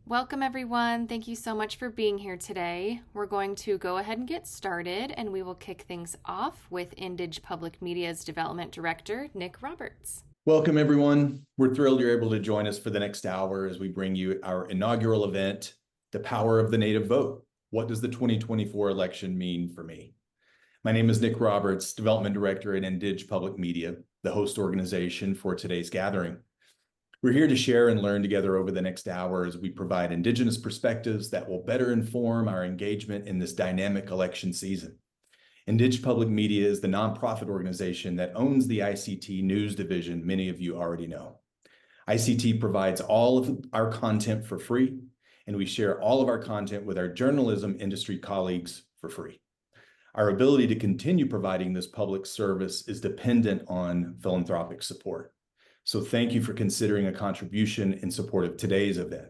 Welcome everyone. Thank you so much for being here today. We're going to go ahead and get started, and we will kick things off with IndiJ Public Media's Development Director, Nick Roberts. Welcome everyone. We're thrilled you're able to join us for the next hour as we bring you our inaugural event, The Power of the Native Vote. What does the 2024 election mean for me? My name is Nick Roberts, Development Director at IndiJ Public Media, the host organization for today's gathering. We're here to share and learn together over the next hour as we provide Indigenous perspectives that will better inform our engagement in this dynamic election season. IndiJ Public Media is the nonprofit organization that owns the ICT news division many of you already know. ICT provides all of our content for free, and we share all of our content with our journalism industry colleagues for free. Our ability to continue providing this public service is dependent on philanthropic support. So thank you for considering a contribution in support of today's event.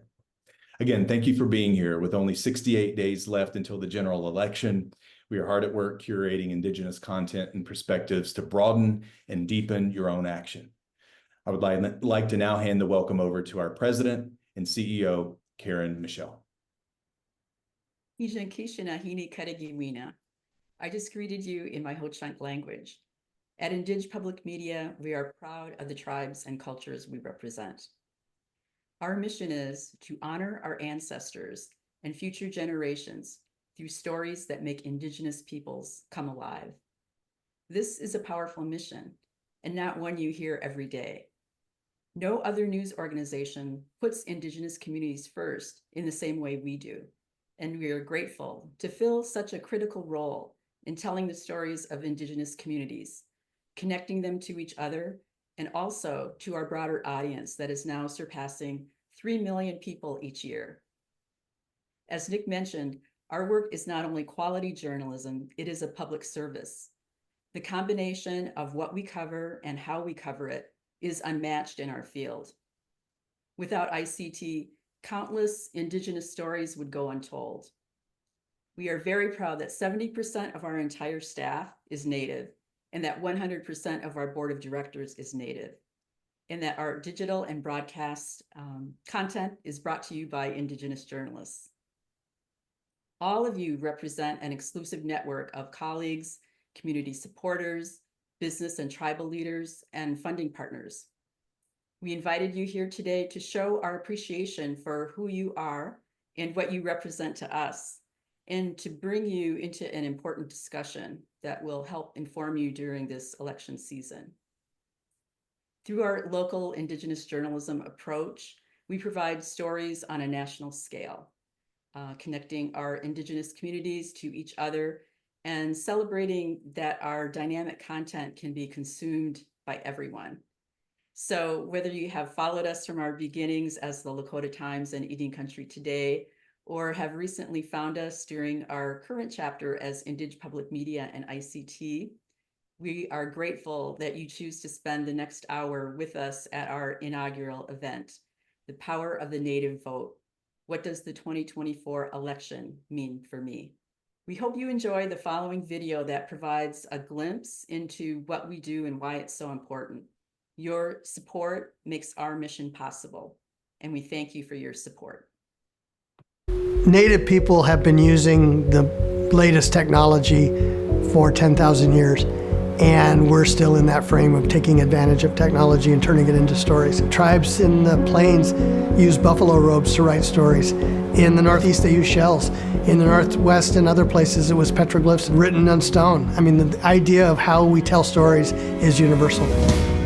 Again, thank you for being here. With only 68 days left until the general election, we are hard at work curating Indigenous content and perspectives to broaden and deepen your own action. I would like to now hand the welcome over to our President and CEO, Karen Michelle. I just greeted you in my Ho-Chunk language. At IndiJ Public Media, we are proud of the tribes and cultures we represent. Our mission is to honor our ancestors and future generations through stories that make Indigenous peoples come alive. This is a powerful mission, and not one you hear every day. No other news organization puts Indigenous communities first in the same way we do, and we are grateful to fill such a critical role in telling the stories of Indigenous communities, connecting them to each other, and also to our broader audience that is now surpassing 3 million people each year. As Nick mentioned, our work is not only quality journalism, it is a public service. The combination of what we cover and how we cover it is unmatched in our field. Without ICT, countless Indigenous stories would go untold. We are very proud that 70% of our entire staff is Native, and that 100% of our board of directors is Native, and that our digital and broadcast content is brought to you by Indigenous journalists. All of you represent an exclusive network of colleagues, community supporters, business and tribal leaders, and funding partners. We invited you here today to show our appreciation for who you are and what you represent to us, and to bring you into an important discussion that will help inform you during this election season. Through our local Indigenous journalism approach, we provide stories on a national scale, connecting our Indigenous communities to each other and celebrating that our dynamic content can be consumed by everyone. So whether you have followed us from our beginnings as the Lakota Times and Eating Country Today, or have recently found us during our current chapter as IndiJ Public Media and ICT, we are grateful that you choose to spend the next hour with us at our inaugural event, The Power of the Native Vote. What does the 2024 election mean for me? We hope you enjoy the following video that provides a glimpse into what we do and why it's so important. Your support makes our mission possible, and we thank you for your support. Native people have been using the latest technology for 10,000 years, and we're still in that frame of taking advantage of technology and turning it into stories. Tribes in the plains use buffalo robes to write stories. In the Northeast, they use shells. In the Northwest and other places, it was petroglyphs written on stone. I mean, the idea of how we tell stories is universal.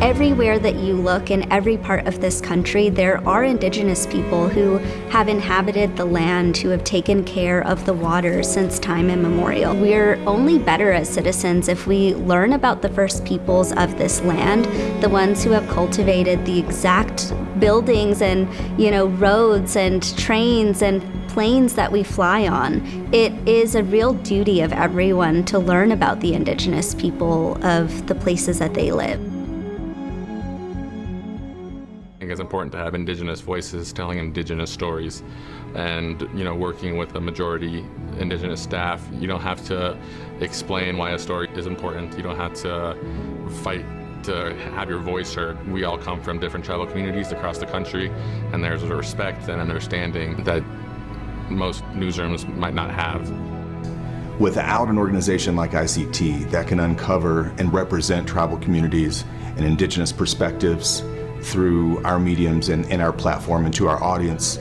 Everywhere that you look in every part of this country, there are Indigenous people who have inhabited the land, who have taken care of the water since time immemorial. We're only better as citizens if we learn about the first peoples of this land, the ones who have cultivated the exact buildings and, roads and trains and planes that we fly on. It is a real duty of everyone to learn about the Indigenous people of the places that they live. I think it's important to have Indigenous voices telling Indigenous stories, and working with a majority Indigenous staff, you don't have to explain why a story is important. You don't have to fight to have your voice heard. We all come from different tribal communities across the country, and there's a respect and understanding that most newsrooms might not have. Without an organization like ICT that can uncover and represent tribal communities and Indigenous perspectives through our mediums and our platform and to our audience,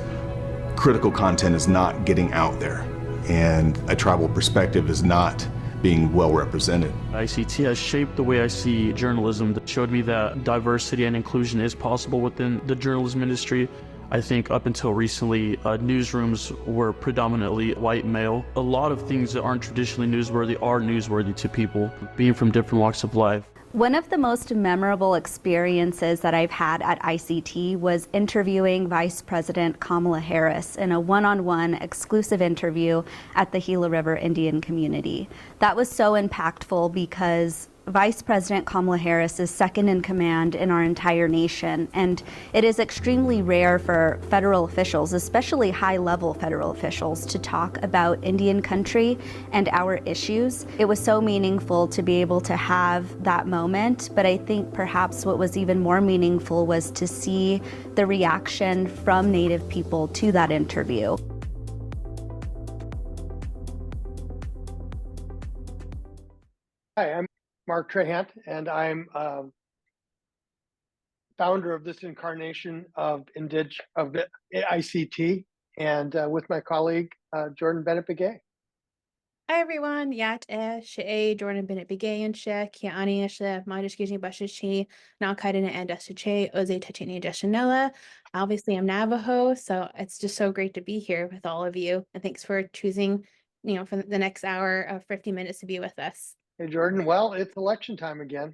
critical content is not getting out there, and a tribal perspective is not being well represented. ICT has shaped the way I see journalism. That showed me that diversity and inclusion is possible within the journalism industry. I think up until recently, newsrooms were predominantly white male. A lot of things that aren't traditionally newsworthy are newsworthy to people, being from different walks of life. One of the most memorable experiences that I've had at ICT was interviewing Vice President Kamala Harris in a one-on-one exclusive interview at the Gila River Indian community. That was so impactful because Vice President Kamala Harris is second in command in our entire nation, and it is extremely rare for federal officials, especially high-level federal officials, to talk about Indian country and our issues. It was so meaningful to be able to have that moment, but I think perhaps what was even more meaningful was to see the reaction from Native people to that interview. Hi, I'm Mark Trahant, and I'm founder of this incarnation of ICT, and with my colleague Jourdan Bennett-Begay. Hi everyone, Yat Shea, Jourdan Bennett-Begay and Shea, Kiani Ashle, Madish Gizni Bashishi, Nalkaidina and Asuche, Oze Tachini Jashanella. Obviously, I'm Navajo, so it's just so great to be here with all of you. And thanks for choosing, for the next hour of 50 minutes to be with us. Hey, Jourdan. Well, it's election time again.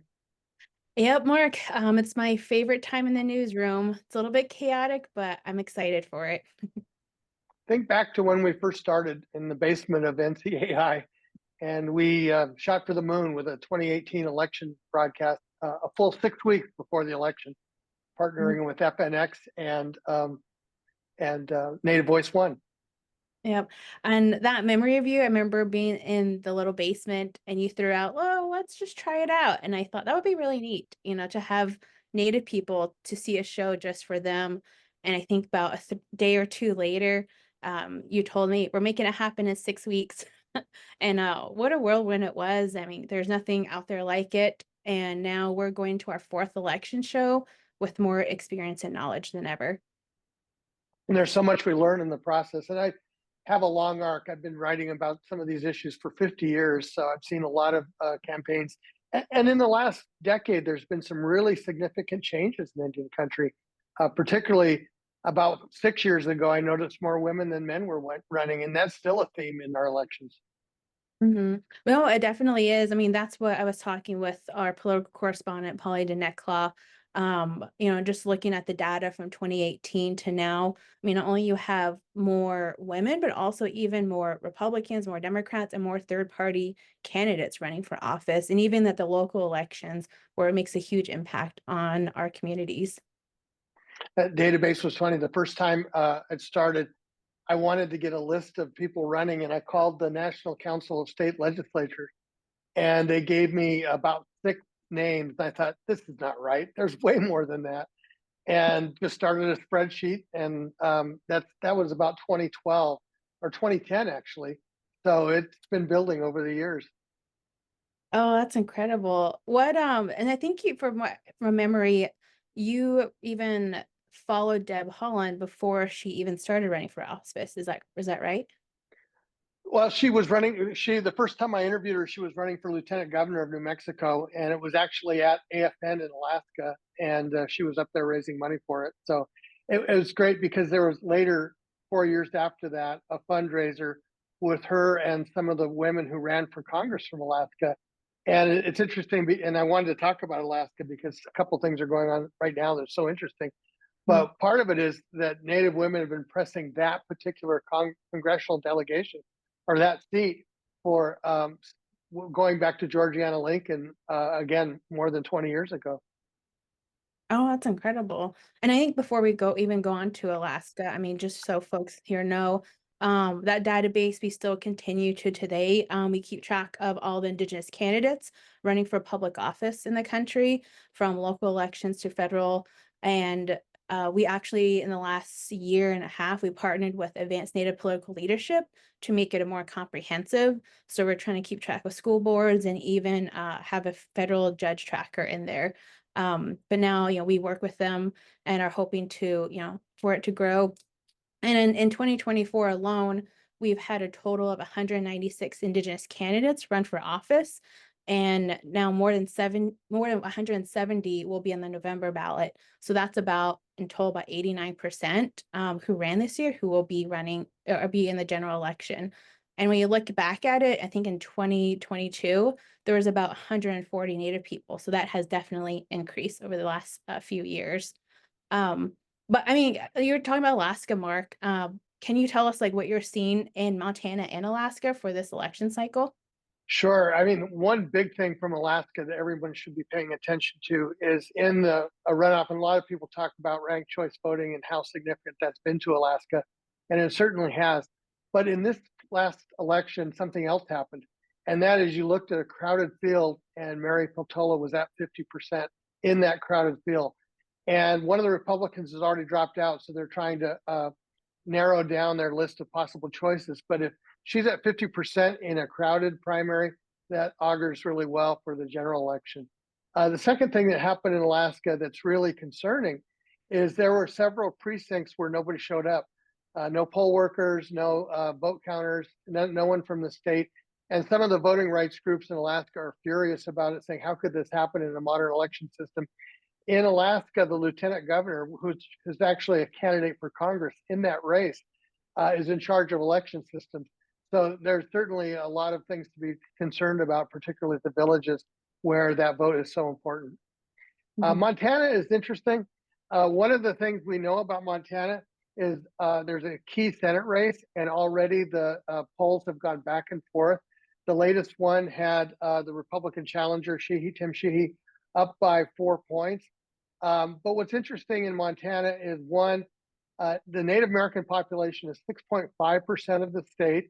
Yep, Mark. It's my favorite time in the newsroom. It's a little bit chaotic, but I'm excited for it. Think back to when we first started in the basement of NCAI, and we shot for the moon with a 2018 election broadcast a full 6 weeks before the election, partnering with FNX and Native Voice One. Yep. And that memory of you, I remember being in the little basement and you threw out, oh, let's just try it out. And I thought that would be really neat, to have Native people to see a show just for them. And I think about a day or two later, you told me we're making it happen in 6 weeks. And what a whirlwind it was. I mean, there's nothing out there like it. And now we're going to our 4th election show with more experience and knowledge than ever. And there's so much we learn in the process. And I have a long arc. I've been writing about some of these issues for 50 years. So I've seen a lot of campaigns. And in the last decade, there's been some really significant changes in Indian country. Particularly about 6 years ago, I noticed more women than men were running. And that's still a theme in our elections. Mm-hmm. Well, it definitely is. I mean, that's what I was talking with our political correspondent, Pauly Denetclaw. Just looking at the data from 2018 to now, I mean, not only you have more women, but also even more Republicans, more Democrats, and more third-party candidates running for office, and even at the local elections where it makes a huge impact on our communities. That database was funny. The first time it started, I wanted to get a list of people running, and I called the National Council of State Legislatures, and they gave me about 6 names. I thought, this is not right. There's way more than that. And just started a spreadsheet. And that was about 2012 or 2010, actually. So it's been building over the years. Oh, that's incredible. What, and I think from memory, you even followed Deb Haaland before she even started running for office. Is that right? Well, she was running. The first time I interviewed her, she was running for lieutenant governor of New Mexico, and it was actually at AFN in Alaska, and she was up there raising money for it. So it was great because there was later, 4 years after that, a fundraiser with her and some of the women who ran for Congress from Alaska. And it's interesting, and I wanted to talk about Alaska because a couple of things are going on right now that are so interesting. But part of it is that Native women have been pressing that particular congressional delegation or that seat for going back to Georgiana Lincoln, again, more than 20 years ago. Oh, that's incredible. And I think before we go on to Alaska, I mean, just so folks here know, That database we still continue to today. We keep track of all the Indigenous candidates running for public office in the country, from local elections to federal. And we actually, in the last year and a half, we partnered with Advanced Native Political Leadership to make it a more comprehensive. So we're trying to keep track of school boards and even have a federal judge tracker in there. But now, we work with them and are hoping to, for it to grow. And in 2024 alone, we've had a total of 196 Indigenous candidates run for office. And now more than 170 will be on the November ballot. So that's about, in total, about 89% who ran this year who will be running or be in the general election. And when you look back at it, I think in 2022, there was about 140 Native people. So that has definitely increased over the last few years. But I mean, you were talking about Alaska, Mark. Can you tell us what you're seeing in Montana and Alaska for this election cycle? Sure. I mean, one big thing from Alaska that everyone should be paying attention to is in the runoff, and a lot of people talk about ranked choice voting and how significant that's been to Alaska, and it certainly has. But in this last election, something else happened, and that is you looked at a crowded field, and Mary Peltola was at 50% in that crowded field. And one of the Republicans has already dropped out, so they're trying to narrow down their list of possible choices. But if she's at 50% in a crowded primary, that augurs really well for the general election. The second thing that happened in Alaska that's really concerning is there were several precincts where nobody showed up. No poll workers, no vote counters, no one from the state. And some of the voting rights groups in Alaska are furious about it, saying, how could this happen in a modern election system? In Alaska, the lieutenant governor, who's actually a candidate for Congress in that race, is in charge of election systems. So there's certainly a lot of things to be concerned about, particularly at the villages where that vote is so important. Montana is interesting. One of the things we know about Montana is there's a key Senate race, and already the polls have gone back and forth. The latest one had the Republican challenger, Tim Sheehy, up by 4 points. But what's interesting in Montana is one, the Native American population is 6.5% of the state,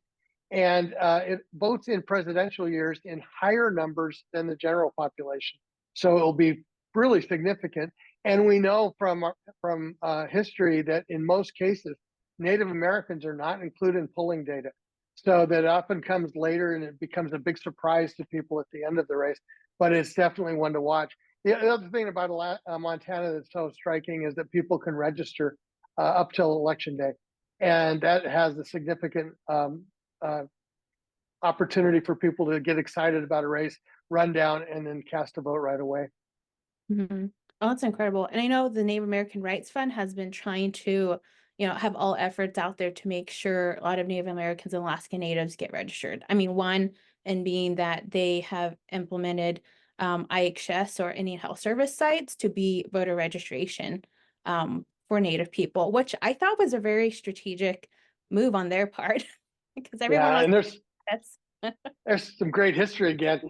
and it votes in presidential years in higher numbers than the general population. So it'll be really significant. And we know from history that in most cases, Native Americans are not included in polling data. So that often comes later and it becomes a big surprise to people at the end of the race, but it's definitely one to watch. The other thing about Montana that's so striking is that people can register up till election day. And that has a significant opportunity for people to get excited about a race, run down, and then cast a vote right away. Oh, that's incredible. And I know the Native American Rights Fund has been trying to, have all efforts out there to make sure a lot of Native Americans and Alaska Natives get registered. I mean, one, and being that they have implemented IHS or Indian Health Service sites to be voter registration for Native people, which I thought was a very strategic move on their part because everyone and that's there's some great history again.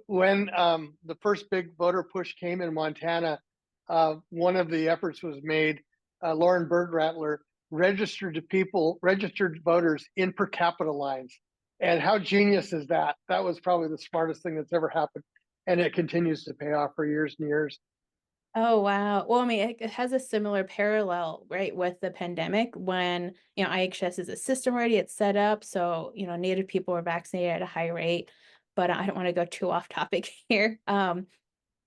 When the first big voter push came in Montana, one of the efforts was made. Lauren Berg-Rattler registered voters in per capita lines. And how genius is that? That was probably the smartest thing that's ever happened. And it continues to pay off for years and years. Oh, wow. Well, I mean, it has a similar parallel, right, with the pandemic when, IHS is a system already, it's set up. So, Native people are vaccinated at a high rate, but I don't want to go too off topic here. I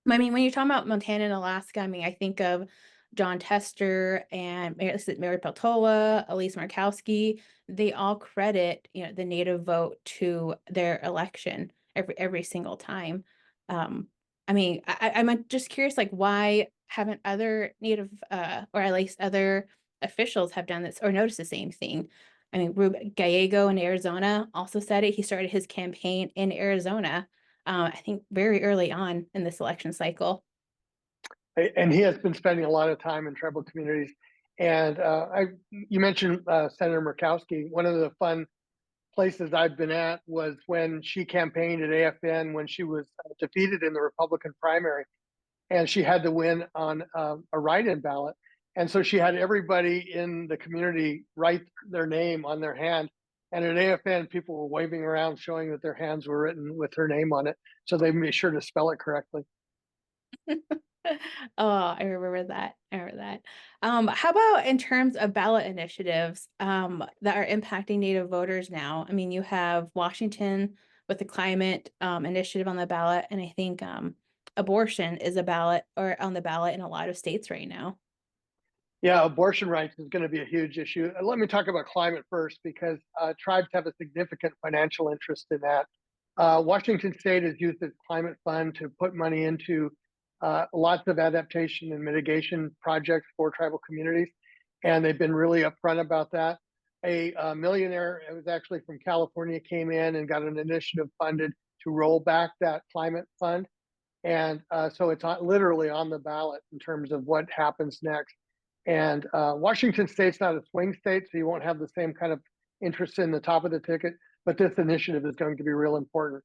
mean, when you're talking about Montana and Alaska, I mean, I think of John Tester and Mary Peltola, Elise Murkowski. They all credit, the Native vote to their election every single time. I mean, I'm just curious, why haven't other Native, or at least other officials have done this or noticed the same thing? I mean, Rube Gallego in Arizona also said it. He started his campaign in Arizona, I think very early on in this election cycle. And he has been spending a lot of time in tribal communities. And you mentioned Senator Murkowski. One of the fun places I've been at was when she campaigned at AFN when she was defeated in the Republican primary, and she had to win on a write-in ballot. And so she had everybody in the community write their name on their hand. And at AFN, people were waving around, showing that their hands were written with her name on it. So they made sure to spell it correctly. Oh, I remember that. I remember that. How about in terms of ballot initiatives that are impacting Native voters now? I mean, you have Washington with the climate initiative on the ballot, and I think abortion is a ballot or on the ballot in a lot of states right now. Yeah, abortion rights is going to be a huge issue. Let me talk about climate first, because tribes have a significant financial interest in that. Washington State has used its climate fund to put money into lots of adaptation and mitigation projects for tribal communities, and they've been really upfront about that. A millionaire, it was actually from California, came in and got an initiative funded to roll back that climate fund. And so it's literally on the ballot in terms of what happens next. And Washington State's not a swing state, so you won't have the same kind of interest in the top of the ticket, but this initiative is going to be real important.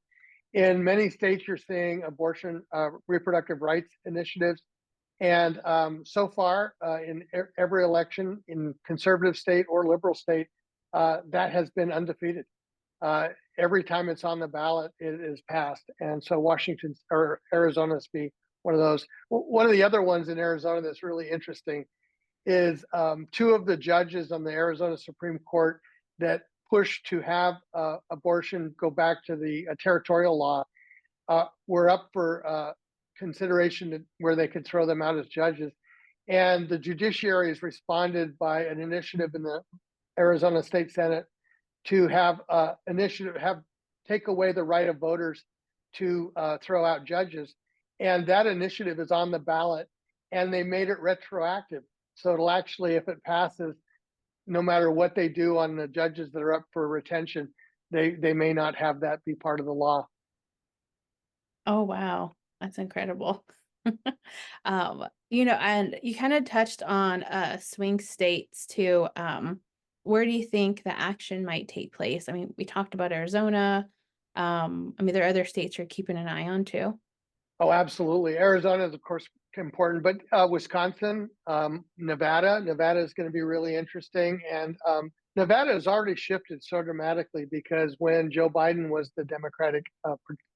In many states, you're seeing abortion, reproductive rights initiatives. And so far, in every election, in conservative state or liberal state, that has been undefeated. Every time it's on the ballot, it is passed. And so Washington or Arizona's be one of those. One of the other ones in Arizona that's really interesting is two of the judges on the Arizona Supreme Court that pushed to have abortion go back to the territorial law were up for consideration where they could throw them out as judges. And the judiciary has responded by an initiative in the Arizona State Senate to have take away the right of voters to throw out judges. And that initiative is on the ballot, and they made it retroactive. So it'll actually, if it passes, no matter what they do on the judges that are up for retention, they may not have that be part of the law. Oh, wow. That's incredible. And you kind of touched on swing states too. Where do you think the action might take place? I mean, we talked about Arizona. There are other states you're keeping an eye on too. Oh, absolutely. Arizona is, of course, important, but Wisconsin, Nevada is going to be really interesting. And Nevada has already shifted so dramatically, because when Joe Biden was the Democratic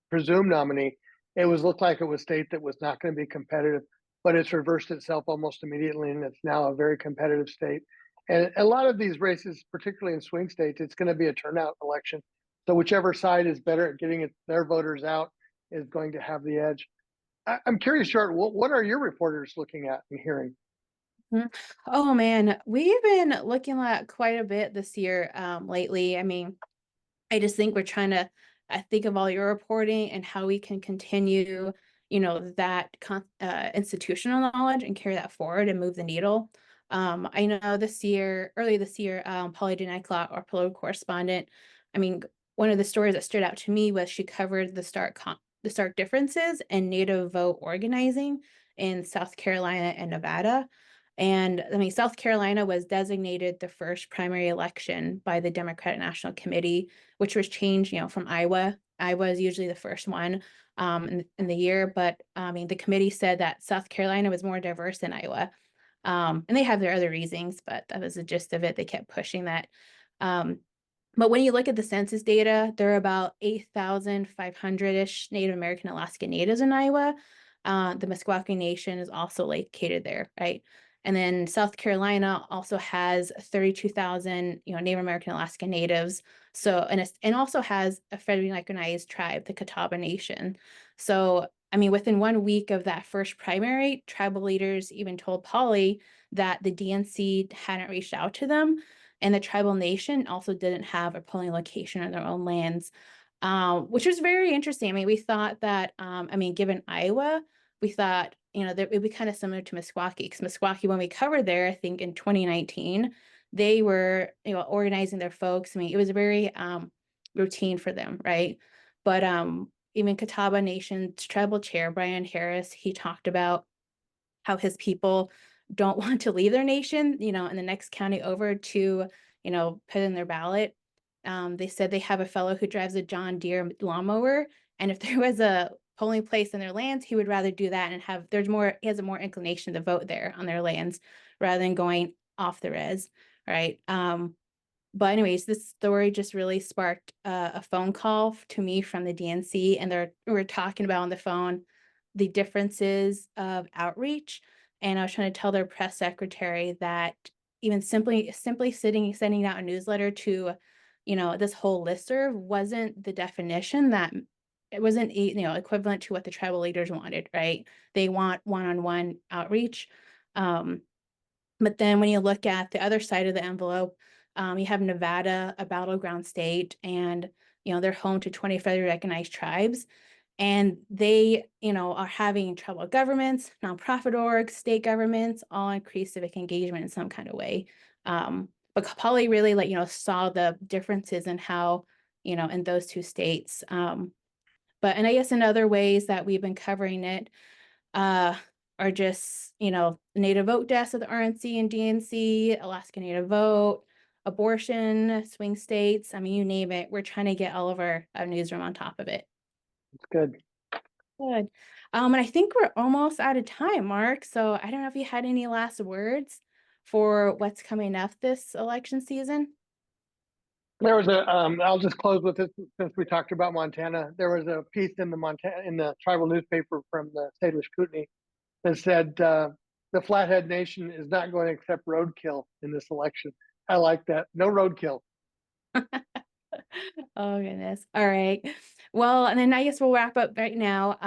presumed nominee, it looked like it was a state that was not going to be competitive, but it's reversed itself almost immediately, and it's now a very competitive state. And a lot of these races, particularly in swing states, it's going to be a turnout election. So whichever side is better at getting their voters out is going to have the edge. I'm curious, Jourdan, what are your reporters looking at and hearing? Oh man, we've been looking at quite a bit this year lately. I mean, I just think we're trying to think of all your reporting and how we can continue, that institutional knowledge and carry that forward and move the needle. I know early this year, Pauly Denetclaw, our political correspondent, I mean, one of the stories that stood out to me was she covered the stark differences in Native vote organizing in South Carolina and Nevada. And I mean, South Carolina was designated the first primary election by the Democratic National Committee, which was changed, from Iowa. Iowa is usually the first one in the year, but I mean, the committee said that South Carolina was more diverse than Iowa. And they have their other reasons, but that was the gist of it. They kept pushing that. But when you look at the census data, there are about 8,500-ish Native American Alaska Natives in Iowa. The Meskwaki Nation is also located there, right? And then South Carolina also has 32,000, Native American Alaska Natives. So, and also has a federally recognized tribe, the Catawba Nation. So, I mean, within 1 week of that first primary, tribal leaders even told Pauly that the DNC hadn't reached out to them, and the tribal nation also didn't have a polling location on their own lands, which was very interesting. I mean, we thought that, given Iowa, we thought, that it would be kind of similar to Meskwaki, because Meskwaki, when we covered there, I think in 2019, they were, organizing their folks. I mean, it was very routine for them, right? But even Catawba Nation's tribal chair, Brian Harris, he talked about how his people don't want to leave their nation, in the next county over to, put in their ballot. They said they have a fellow who drives a John Deere lawnmower, and if there was a polling place in their lands, he would rather do that and he has a more inclination to vote there on their lands rather than going off the res, right? But anyways, this story just really sparked a phone call to me from the DNC, and we're talking about on the phone the differences of outreach. And I was trying to tell their press secretary that even simply sending out a newsletter to, this whole listserv wasn't the definition, that it wasn't, equivalent to what the tribal leaders wanted, right? They want one-on-one outreach. But then when you look at the other side of the envelope, you have Nevada, a battleground state, and they're home to 20 federally recognized tribes, and they are having tribal governments, nonprofit orgs, state governments all increase civic engagement in some kind of way. But Pauly really saw the differences in how in those two states. And I guess in other ways that we've been covering it, are just, native vote deaths of the RNC and DNC, Alaska Native vote, abortion, swing states. I mean, you name it. We're trying to get all of our newsroom on top of it. It's good. Good. And I think we're almost out of time, Mark. So I don't know if you had any last words for what's coming up this election season. There was I'll just close with this since we talked about Montana. There was a piece in the tribal newspaper from the Salish Kootenai that said the Flathead Nation is not going to accept roadkill in this election. I like that. No roadkill. Oh, goodness. All right. Well, and then I guess we'll wrap up right now.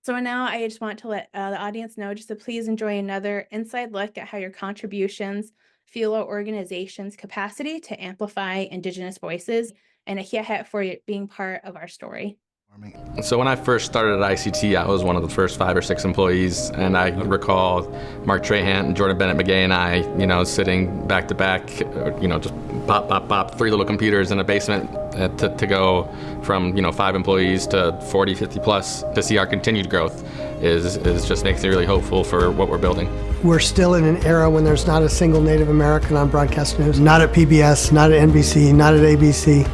So now I just want to let the audience know just to please enjoy another inside look at how your contributions fuel our organization's capacity to amplify Indigenous voices, and a hiya for being part of our story. So when I first started at ICT, I was one of the first 5 or 6 employees, and I recall Mark Trahant and Jourdan Bennett-Begay and I, sitting back to back, just pop, 3 little computers in a basement to go from, 5 employees to 40, 50 plus. To see our continued growth is just makes me really hopeful for what we're building. We're still in an era when there's not a single Native American on broadcast news, not at PBS, not at NBC, not at ABC,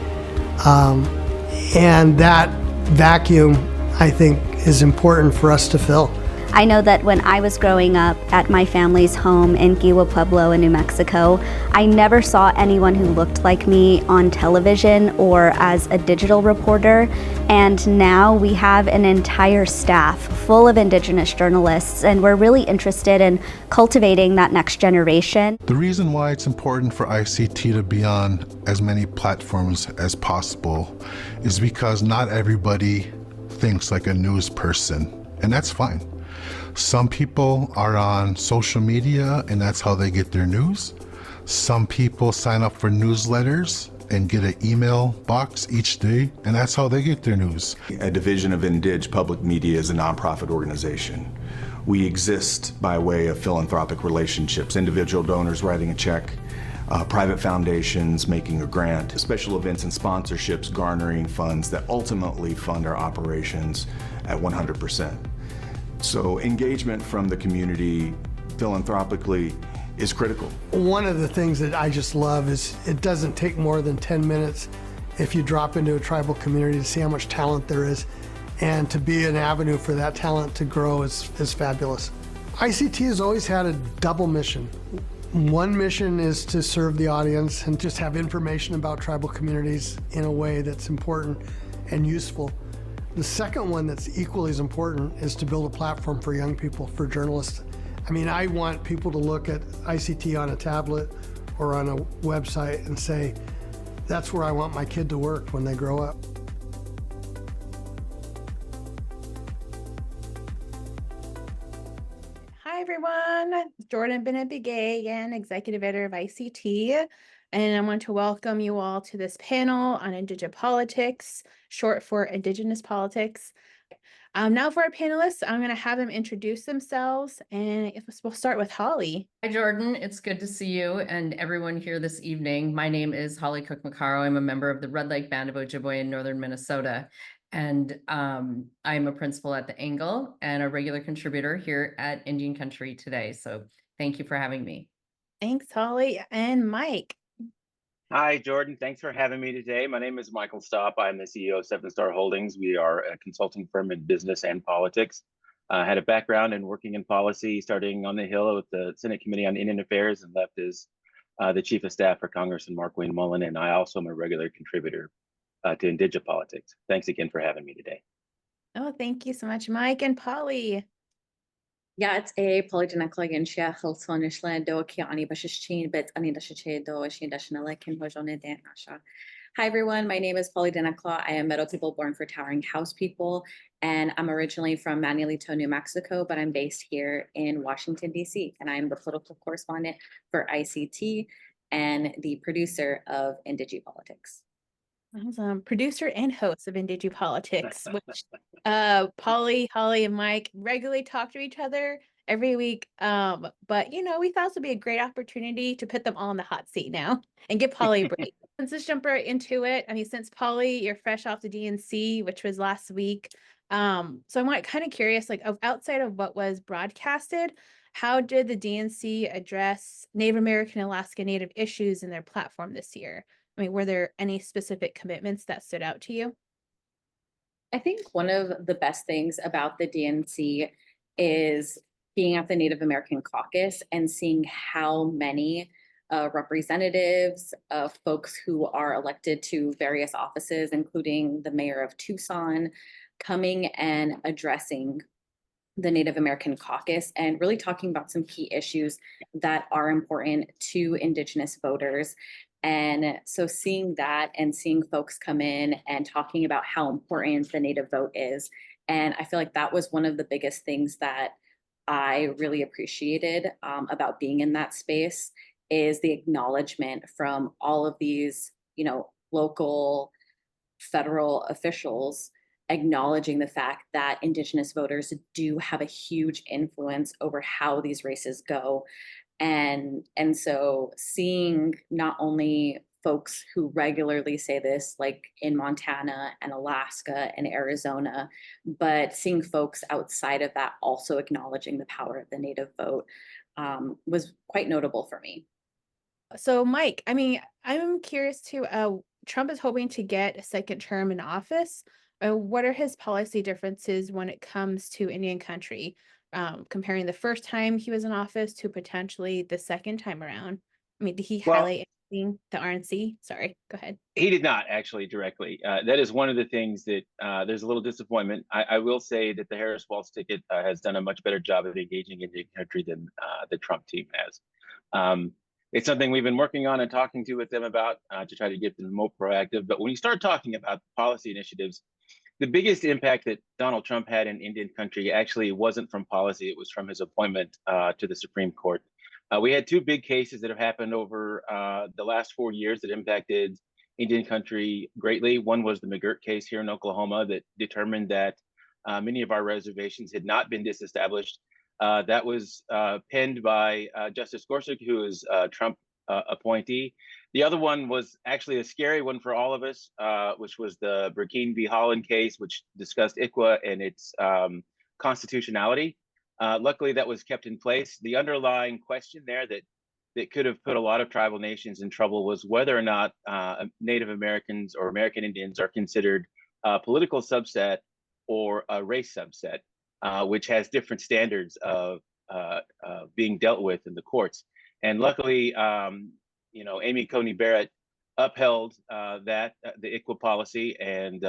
and that vacuum, I think, is important for us to fill. I know that when I was growing up at my family's home in Gila Pueblo in New Mexico, I never saw anyone who looked like me on television or as a digital reporter. And now we have an entire staff full of Indigenous journalists, and we're really interested in cultivating that next generation. The reason why it's important for ICT to be on as many platforms as possible is because not everybody thinks like a news person, and that's fine. Some people are on social media and that's how they get their news. Some people sign up for newsletters and get an email box each day, and that's how they get their news. A division of IndigiPolitics is a nonprofit organization. We exist by way of philanthropic relationships, individual donors writing a check, private foundations making a grant, special events and sponsorships garnering funds that ultimately fund our operations at 100%. So engagement from the community philanthropically is critical. One of the things that I just love is it doesn't take more than 10 minutes if you drop into a tribal community to see how much talent there is, and to be an avenue for that talent to grow is fabulous. ICT has always had a double mission. One mission is to serve the audience and just have information about tribal communities in a way that's important and useful. The second one that's equally as important is to build a platform for young people, for journalists. I mean, I want people to look at ICT on a tablet or on a website and say, that's where I want my kid to work when they grow up. Hi, everyone. Jourdan Bennett-Begay again, Executive Editor of ICT. And I want to welcome you all to this panel on IndigiPolitics, short for Indigenous Politics. Now for our panelists, I'm going to have them introduce themselves, and we'll start with Holly. Hi, Jourdan. It's good to see you and everyone here this evening. My name is Holly Cook Macarro. I'm a member of the Red Lake Band of Ojibwe in northern Minnesota, and I'm a principal at the Angle and a regular contributor here at Indian Country Today. So thank you for having me. Thanks, Holly. And Mike. Hi, Jourdan. Thanks for having me today. My name is Michael Stopp. I'm the CEO of 7 Star Holdings. We are a consulting firm in business and politics. Had a background in working in policy, starting on the Hill with the Senate Committee on Indian Affairs, and left as the Chief of Staff for Congressman Mark Wayne Mullen. And I also am a regular contributor to IndigiPolitics. Thanks again for having me today. Oh, thank you so much, Mike and Pauly. Yeah, it's a Pauly Denetclaw Genshia Hilsonishland do Kiani Bashishin, but Anidashache do Shindashanalekin Hojone Dan Asha. Hi everyone, my name is Pauly Denetclaw. I am Meadow People born for Towering House People, and I'm originally from Manilito, New Mexico, but I'm based here in Washington, D.C., and I'm the political correspondent for ICT and the producer of IndigiPolitics. Awesome. Producer and host of IndigiPolitics, which Pauly, Holly, and Mike regularly talk to each other every week. But you know, we thought this would be a great opportunity to put them all in the hot seat now and give Pauly a break. Let's just jump right into it. I mean, since Pauly, you're fresh off the DNC, which was last week. So I'm kind of curious, like outside of what was broadcasted, how did the DNC address Native American and Alaska Native issues in their platform this year? I mean, were there any specific commitments that stood out to you? I think one of the best things about the DNC is being at the Native American Caucus and seeing how many representatives, folks who are elected to various offices, including the mayor of Tucson, coming and addressing the Native American Caucus and really talking about some key issues that are important to Indigenous voters. And so seeing that and seeing folks come in and talking about how important the Native vote is. And I feel like that was one of the biggest things that I really appreciated about being in that space is the acknowledgement from all of these, you know, local, federal officials acknowledging the fact that Indigenous voters do have a huge influence over how these races go. And so seeing not only folks who regularly say this, like in Montana and Alaska and Arizona, but seeing folks outside of that also acknowledging the power of the Native vote was quite notable for me. So, Mike, I mean, I'm curious too. Trump is hoping to get a second term in office. What are his policy differences when it comes to Indian country? Comparing the first time he was in office to potentially the second time around. I mean, did he highlight anything, the RNC? Sorry, go ahead. He did not actually directly. That is one of the things that there's a little disappointment. I will say that the Harris-Walz ticket has done a much better job of engaging Indian country than the Trump team has. It's something we've been working on and talking with them about to try to get them more proactive. But when you start talking about policy initiatives, the biggest impact that Donald Trump had in Indian country actually wasn't from policy. It was from his appointment to the Supreme Court. We had two big cases that have happened over the last 4 years that impacted Indian country greatly. One was the McGirt case here in Oklahoma that determined that many of our reservations had not been disestablished. That was penned by Justice Gorsuch, who is a Trump appointee. The other one was actually a scary one for all of us, which was the Burkine v. Holland case, which discussed ICWA and its constitutionality. Luckily, that was kept in place. The underlying question there that could have put a lot of tribal nations in trouble was whether or not Native Americans or American Indians are considered a political subset or a race subset, which has different standards of being dealt with in the courts. And luckily, Amy Coney Barrett upheld the ICWA policy, and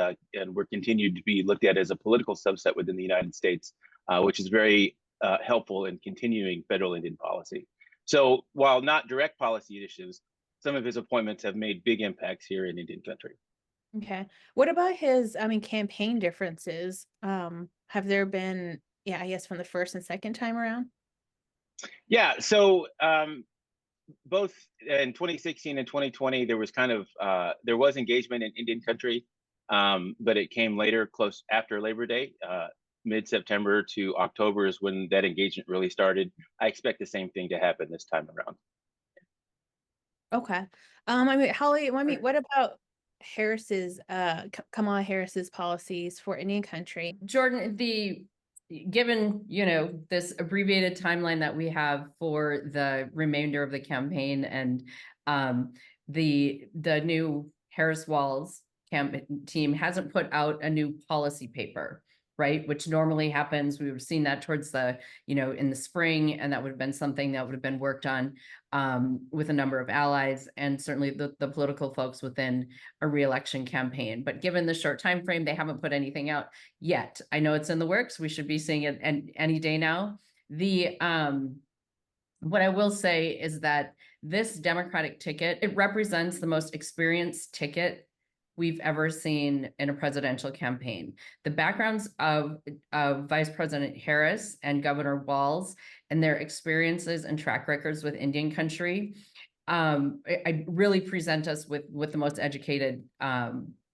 we're continued to be looked at as a political subset within the United States, which is very helpful in continuing federal Indian policy. So while not direct policy issues, some of his appointments have made big impacts here in Indian country. Okay. What about his, campaign differences? Have there been, I guess from the first and second time around? Yeah, so both in 2016 and 2020, there was there was engagement in Indian country, but it came later, close after Labor Day. Mid-September to October is when that engagement really started. I expect the same thing to happen this time around. Okay. Holly, what about Harris's, Kamala Harris's policies for Indian country? Jourdan, given, this abbreviated timeline that we have for the remainder of the campaign and the new Harris-Walz campaign team hasn't put out a new policy paper. right? Which normally happens. We would have seen that towards the, in the spring, and that would have been something that would have been worked on with a number of allies and certainly the political folks within a re-election campaign. But given the short time frame, they haven't put anything out yet. I know it's in the works. We should be seeing it any day now. What I will say is that this Democratic ticket, it represents the most experienced ticket we've ever seen in a presidential campaign. The backgrounds of Vice President Harris and Governor Walz and their experiences and track records with Indian country, I really present us with the most educated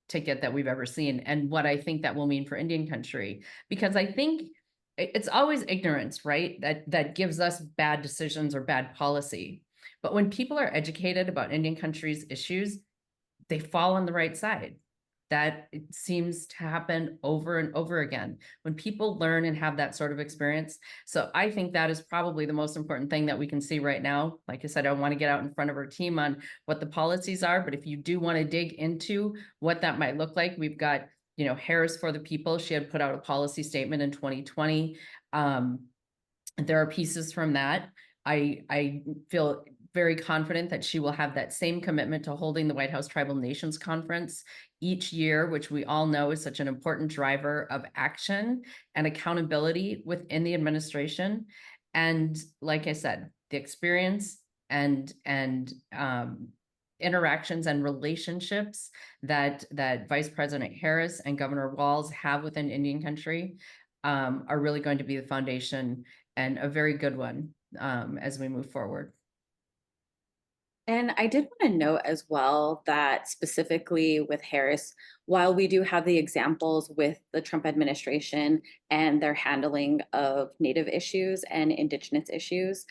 ticket that we've ever seen, and what I think that will mean for Indian country. Because I think it's always ignorance, right? That gives us bad decisions or bad policy. But when people are educated about Indian country's issues, they fall on the right side. That it seems to happen over and over again when people learn and have that sort of experience. So I think that is probably the most important thing that we can see right now. Like I said, I want to get out in front of our team on what the policies are, but if you do want to dig into what that might look like, we've got Harris for the People. She had put out a policy statement in 2020. There are pieces from that. I feel very confident that she will have that same commitment to holding the White House Tribal Nations Conference each year, which we all know is such an important driver of action and accountability within the administration. And like I said, the experience and interactions and relationships that Vice President Harris and Governor Walz have within Indian country are really going to be the foundation, and a very good one as we move forward. And I did want to note as well that specifically with Harris, while we do have the examples with the Trump administration and their handling of Native issues and Indigenous issues,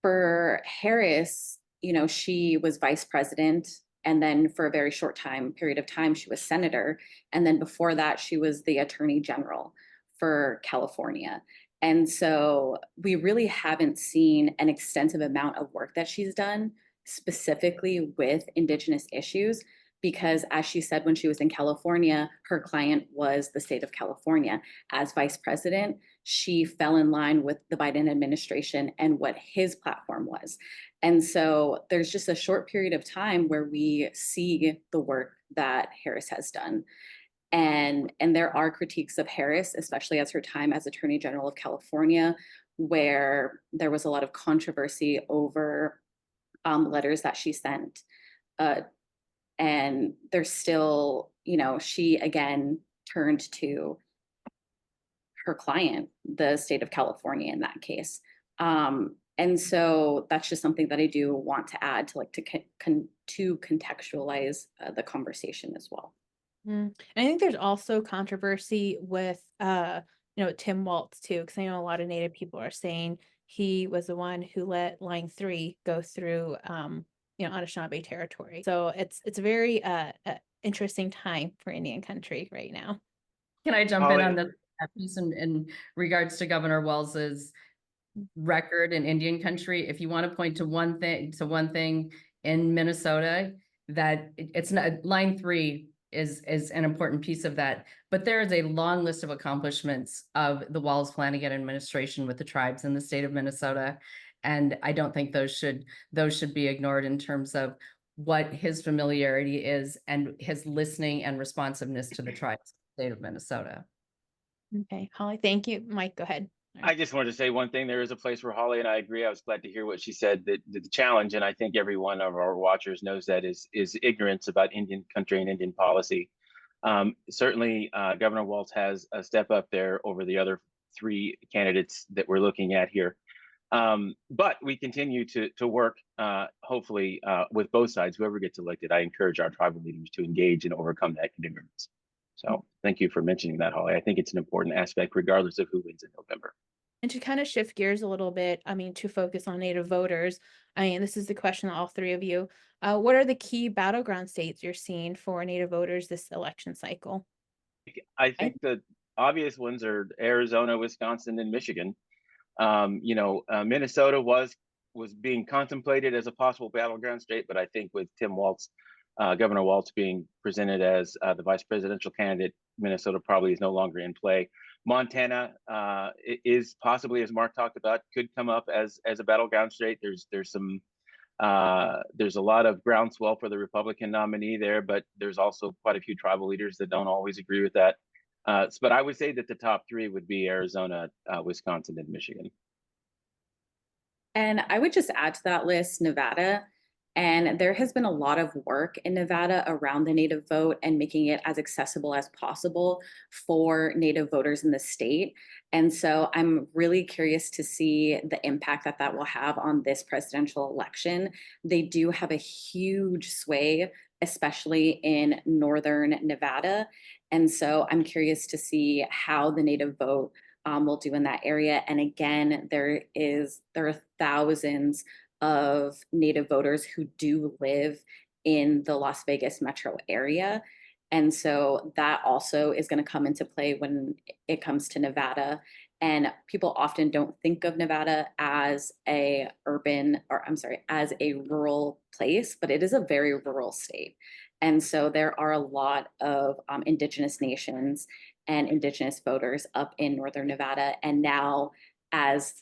for Harris, she was vice president, and then for a very short period of time, she was senator. And then before that, she was the attorney general for California. And so we really haven't seen an extensive amount of work that she's done specifically with Indigenous issues, because as she said, when she was in California, her client was the state of California. As vice president, she fell in line with the Biden administration and what his platform was. And so there's just a short period of time where we see the work that Harris has done. And there are critiques of Harris, especially as her time as Attorney General of California, where there was a lot of controversy over letters that she sent. And there's still, she again turned to her client, the state of California in that case. And so that's just something that I do want to add to contextualize the conversation as well. And I think there's also controversy with Tim Walz too, because I know a lot of Native people are saying he was the one who let Line 3 go through Anishinaabe territory. So it's a very interesting time for Indian country right now. Can I jump in on that piece in regards to Governor Walz's record in Indian country? If you want to point to one thing in Minnesota, that it's not Line 3 is an important piece of that, but there is a long list of accomplishments of the Walz-Flanagan administration with the tribes in the state of Minnesota, and I don't think those should be ignored in terms of what his familiarity is and his listening and responsiveness to the tribes in the state of Minnesota. Okay, Holly, thank you. Mike, go ahead. I just wanted to say one thing. There is a place where Holly and I agree. I was glad to hear what she said, that the challenge, and I think every one of our watchers knows that, is ignorance about Indian country and Indian policy. Certainly, Governor Walz has a step up there over the other three candidates that we're looking at here. But we continue to work, hopefully, with both sides. Whoever gets elected, I encourage our tribal leaders to engage and overcome that ignorance. So thank you for mentioning that, Holly. I think it's an important aspect, regardless of who wins in November. And to kind of shift gears a little bit, to focus on Native voters, this is the question to all three of you. What are the key battleground states you're seeing for Native voters this election cycle? I think the obvious ones are Arizona, Wisconsin, and Michigan. Minnesota was being contemplated as a possible battleground state, but I think with Tim Walz, Governor Walz being presented as the vice presidential candidate, Minnesota probably is no longer in play. Montana is possibly, as Mark talked about, could come up as a battleground state. There's a lot of groundswell for the Republican nominee there, but there's also quite a few tribal leaders that don't always agree with that. But I would say that the top three would be Arizona, Wisconsin, and Michigan. And I would just add to that list Nevada. And there has been a lot of work in Nevada around the Native vote and making it as accessible as possible for Native voters in the state. And so I'm really curious to see the impact that that will have on this presidential election. They do have a huge sway, especially in northern Nevada. And so I'm curious to see how the Native vote will do in that area. And again, there are thousands of Native voters who do live in the Las Vegas metro area. And so that also is going to come into play when it comes to Nevada. And people often don't think of Nevada as as a rural place, but it is a very rural state. And so there are a lot of Indigenous nations and Indigenous voters up in northern Nevada. And now, as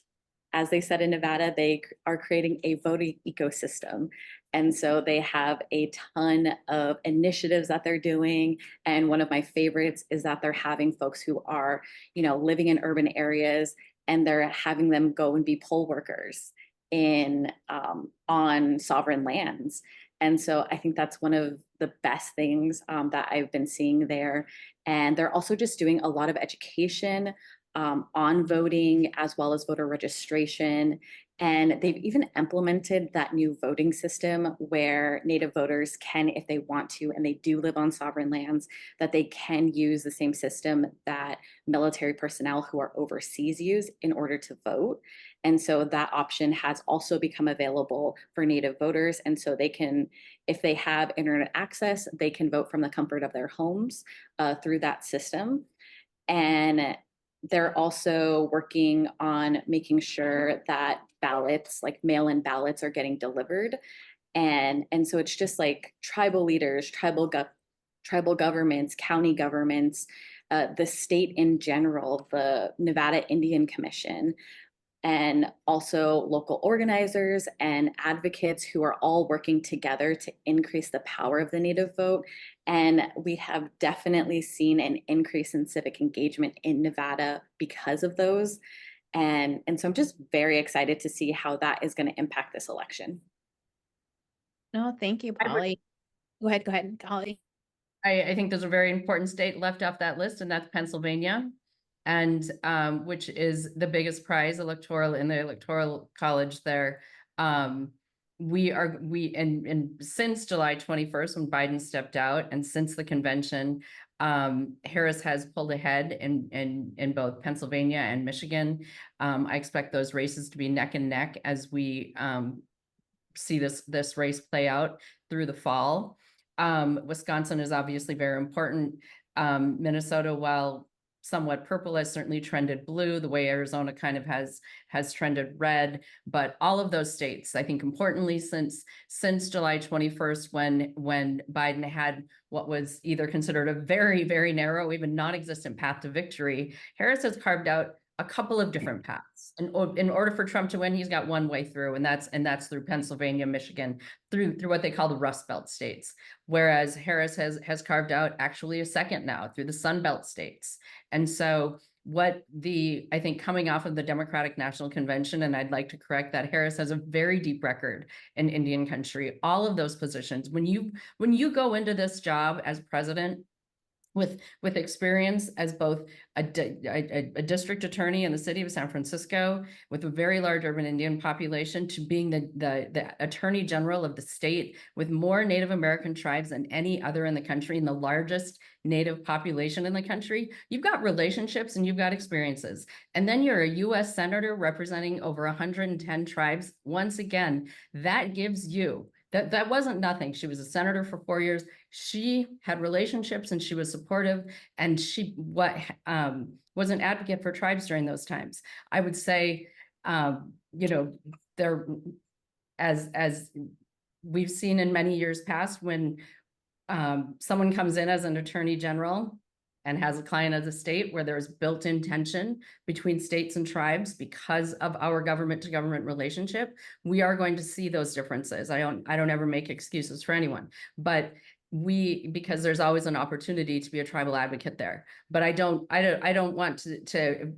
they said in Nevada, they are creating a voting ecosystem. And so they have a ton of initiatives that they're doing. And one of my favorites is that they're having folks who are, living in urban areas, and they're having them go and be poll workers on sovereign lands. And so I think that's one of the best things that I've been seeing there. And they're also just doing a lot of education on voting, as well as voter registration. And they've even implemented that new voting system where Native voters can, if they want to, and they do live on sovereign lands, that they can use the same system that military personnel who are overseas use in order to vote. And so that option has also become available for Native voters. And so they can, if they have internet access, they can vote from the comfort of their homes through that system. And they're also working on making sure that ballots, like mail-in ballots, are getting delivered. And so it's just like tribal leaders, tribal governments, county governments, the state in general, the Nevada Indian Commission, and also local organizers and advocates who are all working together to increase the power of the Native vote. And we have definitely seen an increase in civic engagement in Nevada because of those. And so I'm just very excited to see how that is going to impact this election. No, thank you, Pauly. Go ahead, Holly. I think there's a very important state left off that list, and that's Pennsylvania. And which is the biggest prize electoral in the Electoral College there. And since July 21st, when Biden stepped out, and since the convention, Harris has pulled ahead in both Pennsylvania and Michigan. I expect those races to be neck and neck as we see this race play out through the fall. Wisconsin is obviously very important. Minnesota, while somewhat purple, has certainly trended blue, the way Arizona kind of has trended red. But all of those states, I think importantly, since July 21st, when Biden had what was either considered a very, very narrow, even non-existent path to victory, Harris has carved out a couple of different paths. And in order for Trump to win, he's got one way through, and that's through Pennsylvania, Michigan, through what they call the Rust Belt states. Whereas Harris has carved out actually a second now through the Sun Belt states. And so I think coming off of the Democratic National Convention, and I'd like to correct that, Harris has a very deep record in Indian country. All of those positions, when you go into this job as president, with experience as both a district attorney in the city of San Francisco with a very large urban Indian population, to being the attorney general of the state with more Native American tribes than any other in the country and the largest Native population in the country, you've got relationships and you've got experiences. And then you're a US senator representing over 110 tribes. Once again, that gives you that wasn't nothing. She was a senator for 4 years. She had relationships and she was supportive, and she was an advocate for tribes during those times. I would say, there, as we've seen in many years past, when someone comes in as an attorney general and has a client as a state where there's built-in tension between states and tribes because of our government to government relationship, we are going to see those differences. I don't ever make excuses for anyone, but because there's always an opportunity to be a tribal advocate there. But I don't want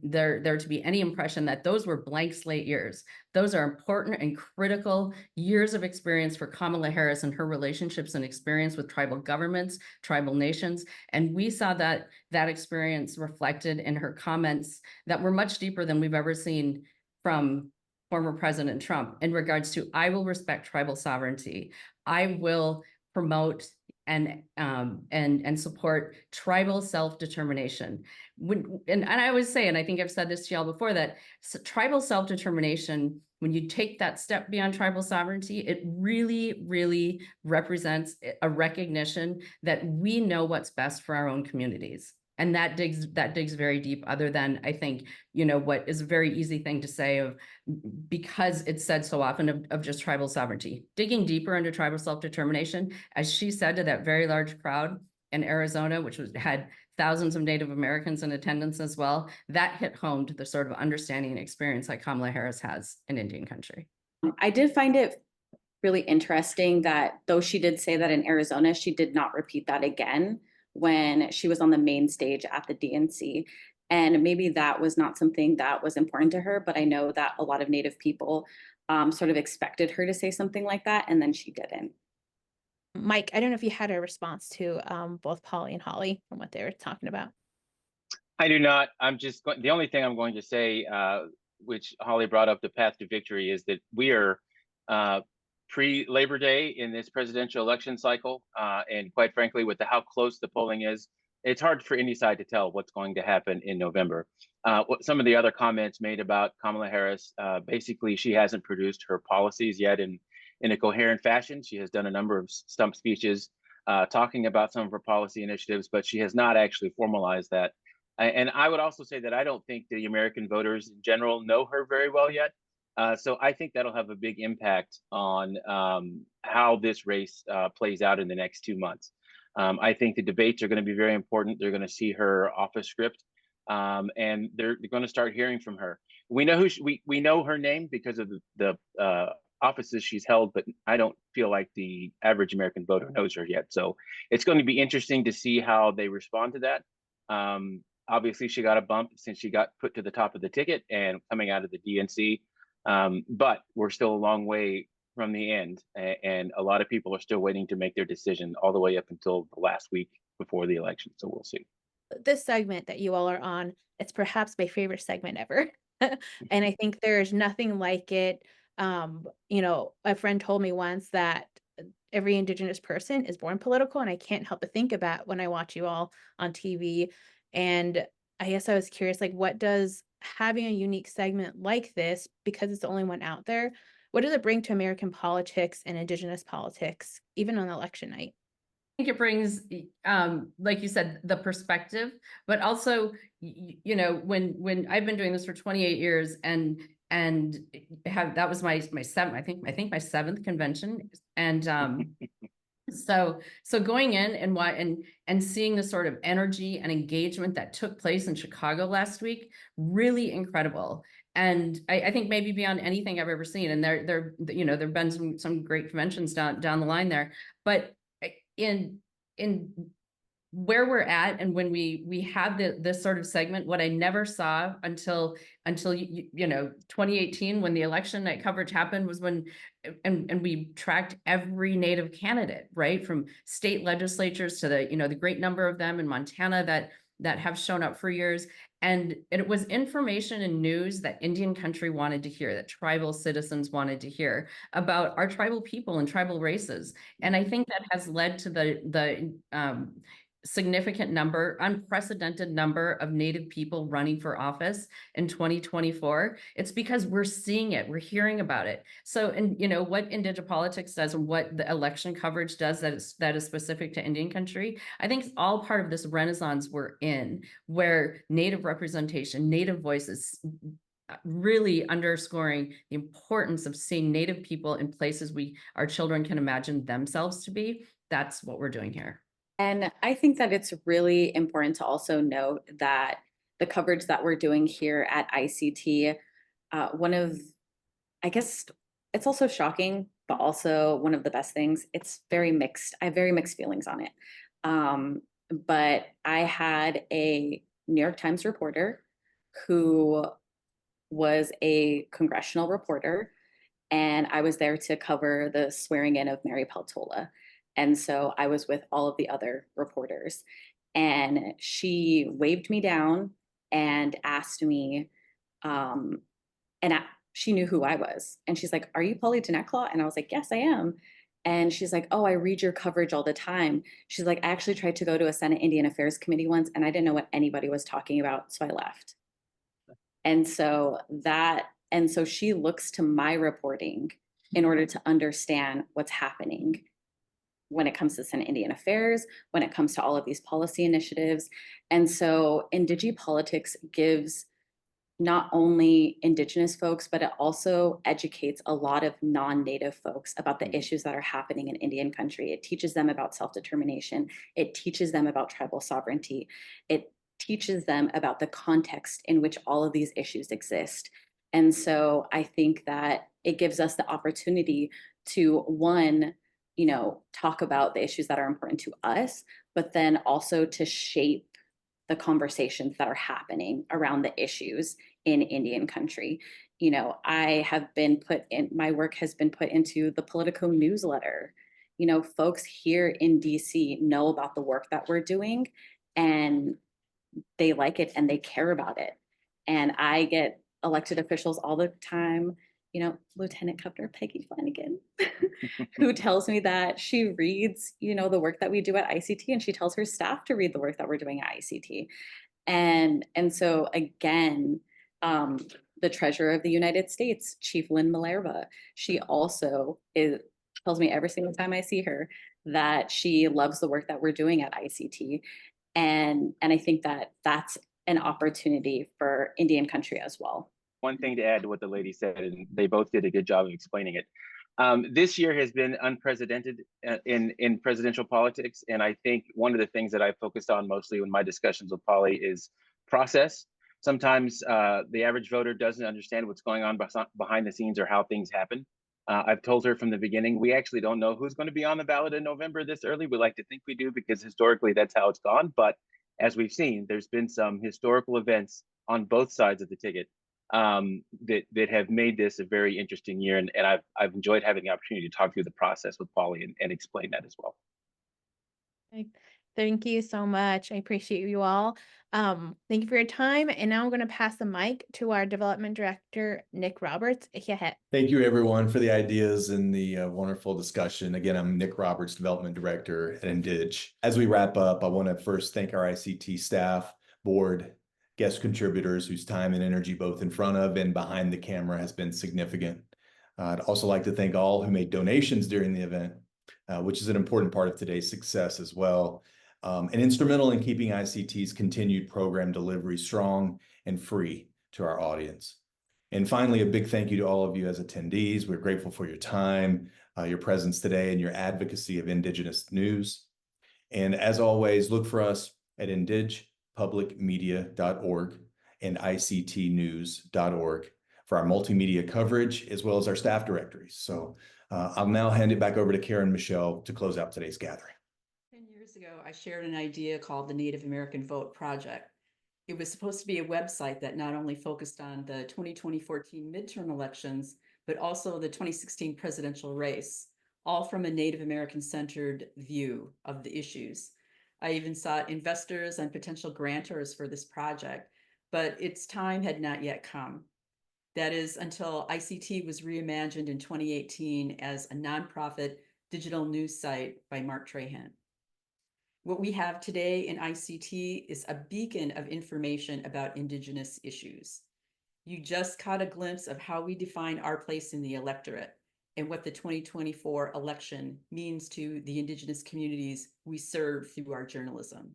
there to be any impression that those were blank slate years. Those are important and critical years of experience for Kamala Harris and her relationships and experience with tribal governments, tribal nations. And we saw that experience reflected in her comments that were much deeper than we've ever seen from former President Trump in regards to, I will respect tribal sovereignty. I will promote and support tribal self-determination. And I always say, and I think I've said this to y'all before, that tribal self-determination, when you take that step beyond tribal sovereignty, it really, really represents a recognition that we know what's best for our own communities. And that digs very deep, other than, I think, what is a very easy thing to say of, because it's said so often, of just tribal sovereignty. Digging deeper into tribal self-determination, as she said to that very large crowd in Arizona, which had thousands of Native Americans in attendance as well, that hit home to the sort of understanding and experience that Kamala Harris has in Indian country. I did find it really interesting that though she did say that in Arizona, she did not repeat that again when she was on the main stage at the DNC. And maybe that was not something that was important to her, but I know that a lot of Native people sort of expected her to say something like that, and then she didn't. Mike, I don't know if you had a response to both Pauly and Holly from what they were talking about. I do not. The only thing I'm going to say, which Holly brought up, the path to victory, is that we are pre-Labor Day in this presidential election cycle. And quite frankly, with how close the polling is, it's hard for any side to tell what's going to happen in November. What some of the other comments made about Kamala Harris, basically, she hasn't produced her policies yet in a coherent fashion. She has done a number of stump speeches talking about some of her policy initiatives, but she has not actually formalized that. And I would also say that I don't think the American voters in general know her very well yet. So I think that'll have a big impact on how this race plays out in the next 2 months. I think the debates are going to be very important. They're going to see her office script, and they're going to start hearing from her. We know we know her name because of the offices she's held, but I don't feel like the average American voter knows her yet. So it's going to be interesting to see how they respond to that. Obviously, she got a bump since she got put to the top of the ticket and coming out of the DNC. But we're still a long way from the end, and a lot of people are still waiting to make their decision all the way up until the last week before the election. So we'll see. This segment that you all are on, it's perhaps my favorite segment ever. And I think there's nothing like it. A friend told me once that every Indigenous person is born political, and I can't help but think about when I watch you all on TV. And I guess I was curious, like, what does having a unique segment like this, because it's the only one out there, what does it bring to American politics and Indigenous politics, even on election night? I think it brings, like you said, the perspective, but also, when I've been doing this for 28 years and that was my seventh, I think my seventh convention, and so going in and seeing the sort of energy and engagement that took place in Chicago last week, really incredible. And I think maybe beyond anything I've ever seen. And there've been some great conventions down the line there, but in where we're at, and when we have this sort of segment, what I never saw until 2018, when the election night coverage happened, was when and we tracked every Native candidate, right, from state legislatures to the great number of them in Montana that have shown up for years. And it was information and news that Indian country wanted to hear, that tribal citizens wanted to hear about our tribal people and tribal races. And I think that has led to the significant number, unprecedented number of Native people running for office in 2024. It's because we're seeing it, we're hearing about it. So, and what IndigiPolitics does and what the election coverage does that is specific to Indian country, I think it's all part of this renaissance we're in, where Native representation, Native voices, really underscoring the importance of seeing Native people in places our children can imagine themselves to be. That's what we're doing here. And I think that it's really important to also note that the coverage that we're doing here at ICT, I guess it's also shocking, but also one of the best things. It's very mixed. I have very mixed feelings on it. But I had a New York Times reporter who was a congressional reporter, and I was there to cover the swearing in of Mary Peltola. And so I was with all of the other reporters, and she waved me down and asked me, she knew who I was. And she's like, "Are you Pauly Denetclaw?" And I was like, "Yes, I am." And she's like, "Oh, I read your coverage all the time." She's like, "I actually tried to go to a Senate Indian Affairs Committee once, and I didn't know what anybody was talking about, so I left." And so she looks to my reporting in order to understand what's happening when it comes to Senate Indian Affairs, when it comes to all of these policy initiatives. And so IndigiPolitics gives not only Indigenous folks, but it also educates a lot of non-Native folks about the issues that are happening in Indian country. It teaches them about self-determination. It teaches them about tribal sovereignty. It teaches them about the context in which all of these issues exist. And so I think that it gives us the opportunity to, one, talk about the issues that are important to us, but then also to shape the conversations that are happening around the issues in Indian country. I have been my work has been put into the Politico newsletter. Folks here in DC know about the work that we're doing, and they like it and they care about it. And I get elected officials all the time, Lieutenant Governor Peggy Flanagan, who tells me that she reads, the work that we do at ICT, and she tells her staff to read the work that we're doing at ICT. And so again, the Treasurer of the United States, Chief Lynn Malerva, she also tells me every single time I see her that she loves the work that we're doing at ICT. And I think that that's an opportunity for Indian country as well. One thing to add to what the lady said, and they both did a good job of explaining it. This year has been unprecedented in presidential politics. And I think one of the things that I focused on mostly in my discussions with Pauly is process. Sometimes the average voter doesn't understand what's going on behind the scenes or how things happen. I've told her from the beginning, we actually don't know who's going to be on the ballot in November this early. We like to think we do because historically that's how it's gone. But as we've seen, there's been some historical events on both sides of the ticket that have made this a very interesting year. And I've enjoyed having the opportunity to talk through the process with Pauly and explain that as well. Thank you so much. I appreciate you all. Thank you for your time. And now I'm going to pass the mic to our development director, Nick Roberts. Thank you, everyone, for the ideas and the wonderful discussion. Again, I'm Nick Roberts, development director at IndiJ. As we wrap up, I want to first thank our ICT staff, board, guest contributors whose time and energy both in front of and behind the camera has been significant. I'd also like to thank all who made donations during the event, which is an important part of today's success as well, and instrumental in keeping ICT's continued program delivery strong and free to our audience. And finally, a big thank you to all of you as attendees. We're grateful for your time, your presence today, and your advocacy of Indigenous news. And as always, look for us at IndigiPublicMedia.org and ICTnews.org for our multimedia coverage, as well as our staff directories. So I'll now hand it back over to Karen Michelle to close out today's gathering. 10 years ago, I shared an idea called the Native American Vote Project. It was supposed to be a website that not only focused on the 2014 midterm elections, but also the 2016 presidential race, all from a Native American-centered view of the issues. I even sought investors and potential grantors for this project, but its time had not yet come. That is until ICT was reimagined in 2018 as a nonprofit digital news site by Mark Trahant. What we have today in ICT is a beacon of information about Indigenous issues. You just caught a glimpse of how we define our place in the electorate and what the 2024 election means to the Indigenous communities we serve through our journalism.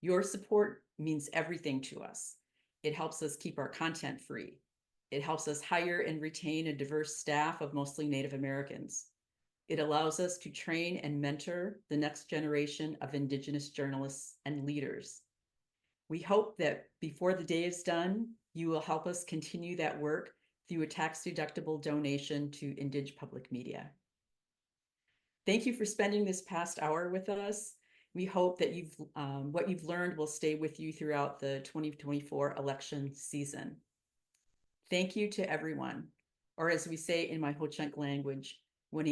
Your support means everything to us. It helps us keep our content free. It helps us hire and retain a diverse staff of mostly Native Americans. It allows us to train and mentor the next generation of Indigenous journalists and leaders. We hope that before the day is done, you will help us continue that work through a tax-deductible donation to IndiJ Public Media. Thank you for spending this past hour with us. We hope that what you've learned will stay with you throughout the 2024 election season. Thank you to everyone, or as we say in my Ho-Chunk language, what